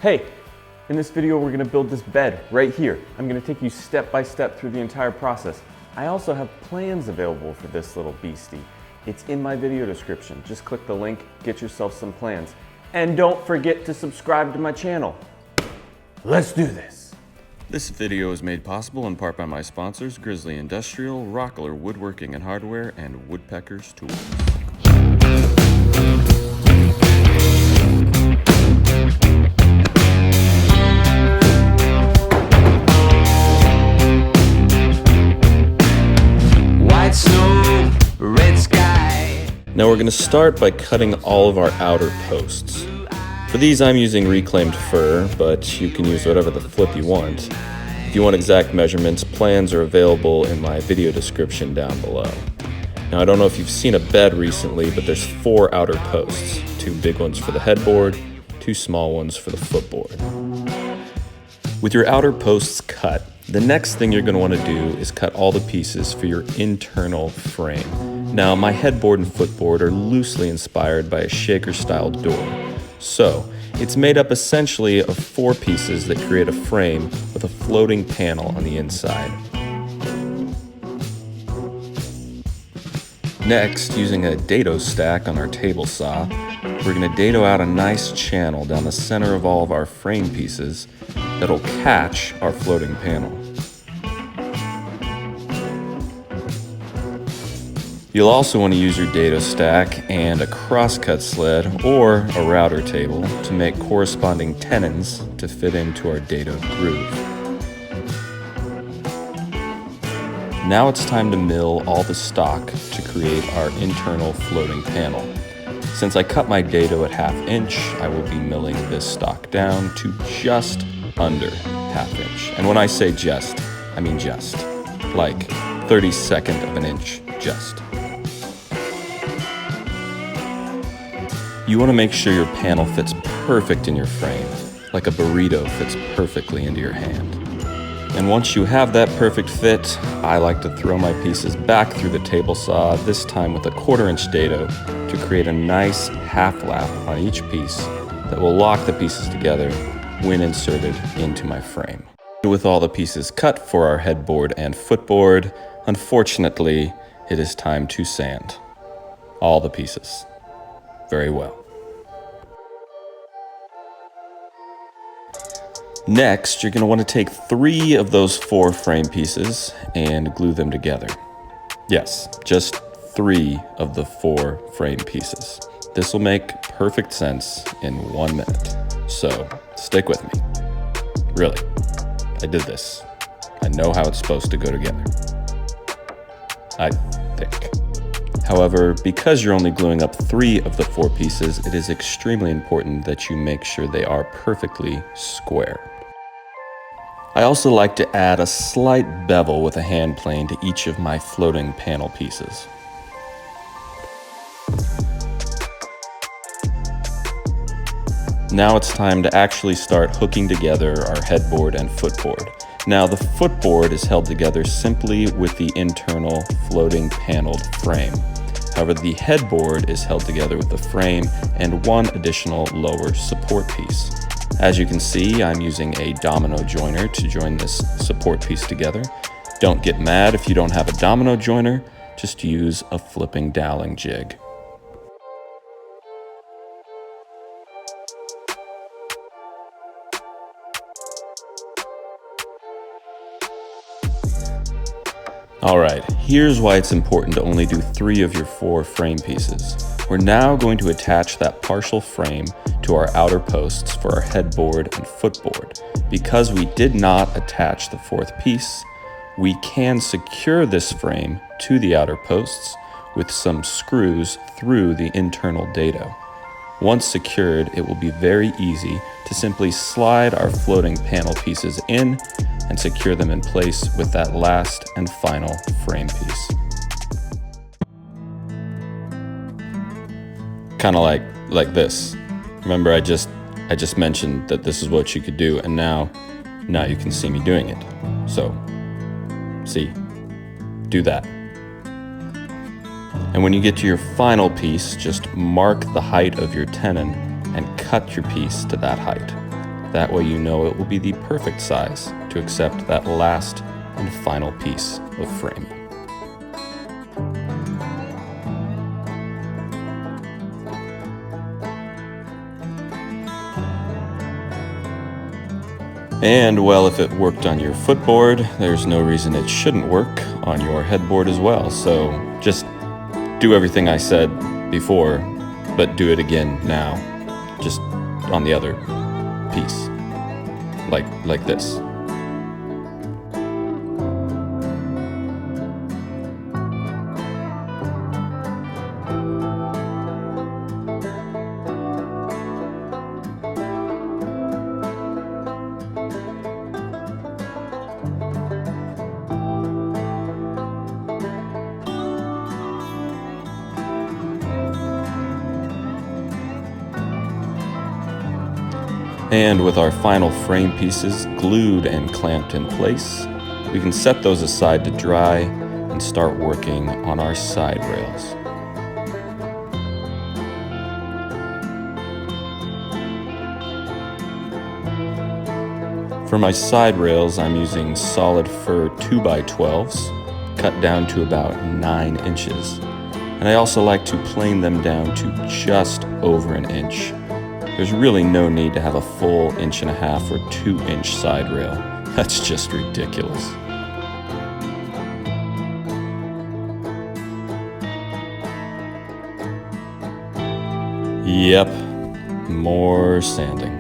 Hey, in this video we're gonna build this bed right here. I'm gonna take you step by step through the entire process. I also have plans available for this little beastie. It's in my video description. Just click the link, get yourself some plans. And don't forget to subscribe to my channel. Let's do this. This video is made possible in part by my sponsors, Grizzly Industrial, Rockler Woodworking and Hardware, and Woodpecker's Tools. White snow, red sky. Now we're going to start by cutting all of our outer posts. For these I'm using reclaimed fir, but you can use whatever the flip you want. If you want exact measurements, plans are available in my video description down below. Now I don't know if you've seen a bed recently, but there's 4 outer posts. 2 big ones for the headboard, 2 small ones for the footboard. With your outer posts cut, the next thing you're going to want to do is cut all the pieces for your internal frame. Now my headboard and footboard are loosely inspired by a shaker-style door. So, it's made up essentially of 4 pieces that create a frame with a floating panel on the inside. Next, using a dado stack on our table saw, we're going to dado out a nice channel down the center of all of our frame pieces that'll catch our floating panel. You'll also want to use your dado stack and a crosscut sled or a router table to make corresponding tenons to fit into our dado groove. Now it's time to mill all the stock to create our internal floating panel. Since I cut my dado at 1/2 inch, I will be milling this stock down to just under 1/2 inch. And when I say just, I mean just. Like 32nd of an inch, just. You want to make sure your panel fits perfect in your frame, like a burrito fits perfectly into your hand. And once you have that perfect fit, I like to throw my pieces back through the table saw, this time with a 1/4 inch dado, to create a nice half lap on each piece that will lock the pieces together when inserted into my frame. With all the pieces cut for our headboard and footboard, unfortunately, it is time to sand all the pieces very well. Next, you're going to want to take 3 of those 4 frame pieces and glue them together. Yes, just 3 of the 4 frame pieces. This will make perfect sense in 1 minute. So, stick with me. Really, I did this. I know how it's supposed to go together. I think. However, because you're only gluing up 3 of the 4 pieces, it is extremely important that you make sure they are perfectly square. I also like to add a slight bevel with a hand plane to each of my floating panel pieces. Now it's time to actually start hooking together our headboard and footboard. Now the footboard is held together simply with the internal floating paneled frame. However, the headboard is held together with the frame and 1 additional lower support piece. As you can see, I'm using a domino joiner to join this support piece together. Don't get mad if you don't have a domino joiner, just use a flipping doweling jig. Alright, here's why it's important to only do 3 of your 4 frame pieces. We're now going to attach that partial frame to our outer posts for our headboard and footboard. Because we did not attach the 4th piece, we can secure this frame to the outer posts with some screws through the internal dado. Once secured, it will be very easy to simply slide our floating panel pieces in and secure them in place with that last and final frame piece. Kind of like this. Remember I just mentioned that this is what you could do, and now you can see me doing it. So, see, do that. And when you get to your final piece, just mark the height of your tenon and cut your piece to that height. That way you know it will be the perfect size to accept that last and final piece of frame. And well, if it worked on your footboard, there's no reason it shouldn't work on your headboard as well. So just do everything I said before, but do it again now, just on the other piece, like this. And with our final frame pieces glued and clamped in place, we can set those aside to dry and start working on our side rails. For my side rails, I'm using solid fir 2x12s, cut down to about 9 inches. And I also like to plane them down to just over an inch. There's really no need to have a full 1.5 or 2-inch side rail. That's just ridiculous. Yep, more sanding.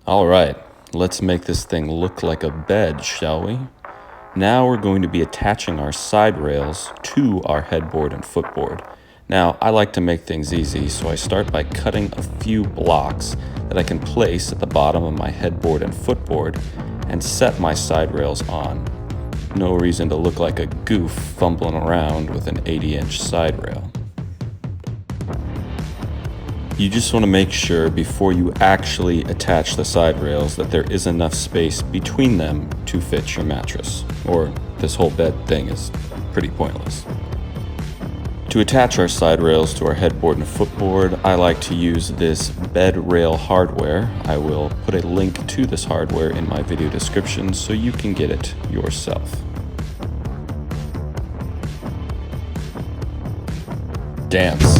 All right, let's make this thing look like a bed, shall we? Now we're going to be attaching our side rails to our headboard and footboard. Now, I like to make things easy, so I start by cutting a few blocks that I can place at the bottom of my headboard and footboard and set my side rails on. No reason to look like a goof fumbling around with an 80-inch side rail. You just want to make sure before you actually attach the side rails that there is enough space between them to fit your mattress, or this whole bed thing is pretty pointless. To attach our side rails to our headboard and footboard, I like to use this bed rail hardware. I will put a link to this hardware in my video description so you can get it yourself. Dance.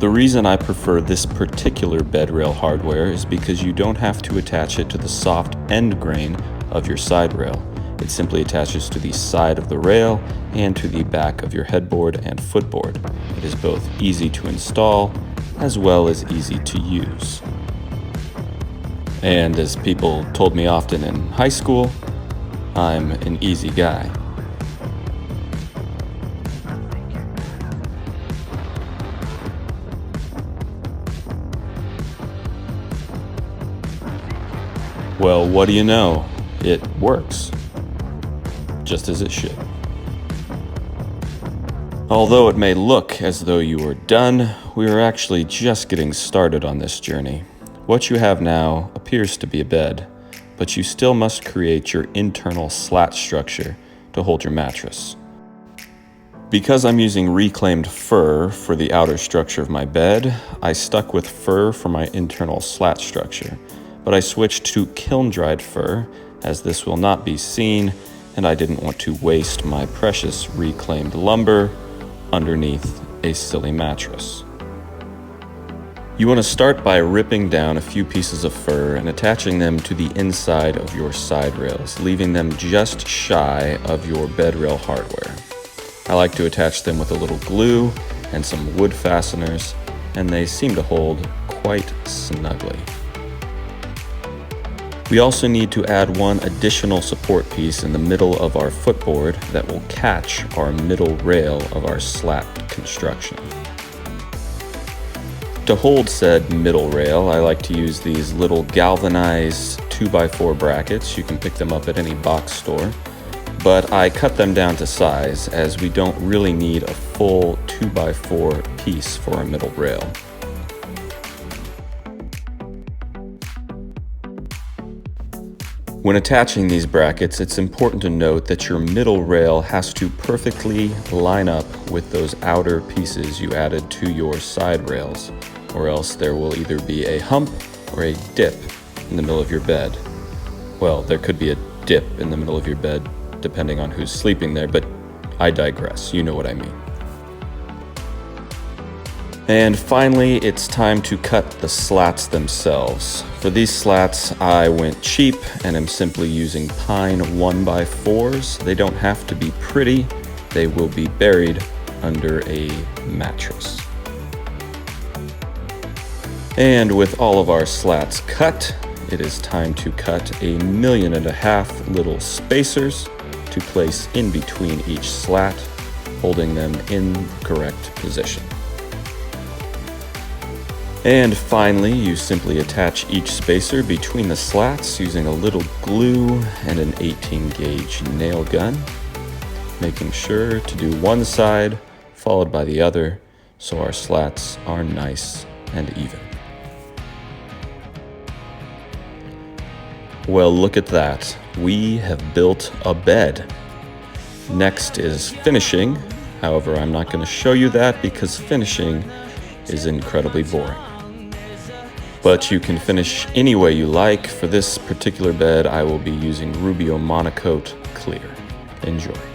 The reason I prefer this particular bed rail hardware is because you don't have to attach it to the soft end grain of your side rail. It simply attaches to the side of the rail and to the back of your headboard and footboard. It is both easy to install as well as easy to use. And as people told me often in high school, I'm an easy guy. Well, what do you know? It works. Just as it should. Although it may look as though you are done, we are actually just getting started on this journey. What you have now appears to be a bed, but you still must create your internal slat structure to hold your mattress. Because I'm using reclaimed fir for the outer structure of my bed, I stuck with fir for my internal slat structure. But I switched to kiln-dried fir, as this will not be seen, and I didn't want to waste my precious reclaimed lumber underneath a silly mattress. You want to start by ripping down a few pieces of fir and attaching them to the inside of your side rails, leaving them just shy of your bed rail hardware. I like to attach them with a little glue and some wood fasteners, and they seem to hold quite snugly. We also need to add one additional support piece in the middle of our footboard that will catch our middle rail of our slat construction. To hold said middle rail, I like to use these little galvanized 2x4 brackets. You can pick them up at any box store. but I cut them down to size as we don't really need a full 2x4 piece for our middle rail. When attaching these brackets, it's important to note that your middle rail has to perfectly line up with those outer pieces you added to your side rails, or else there will either be a hump or a dip in the middle of your bed. Well, there could be a dip in the middle of your bed depending on who's sleeping there, but I digress, you know what I mean. And finally, it's time to cut the slats themselves. For these slats, I went cheap and am simply using pine 1x4s. They don't have to be pretty, they will be buried under a mattress. And with all of our slats cut, it is time to cut 1.5 million little spacers to place in between each slat, holding them in the correct position. And finally, you simply attach each spacer between the slats using a little glue and an 18 gauge nail gun, making sure to do one side followed by the other so our slats are nice and even. Well, look at that. We have built a bed. Next is finishing. However, I'm not going to show you that because finishing is incredibly boring. But you can finish any way you like. For this particular bed, I will be using Rubio Monocoat Clear. Enjoy.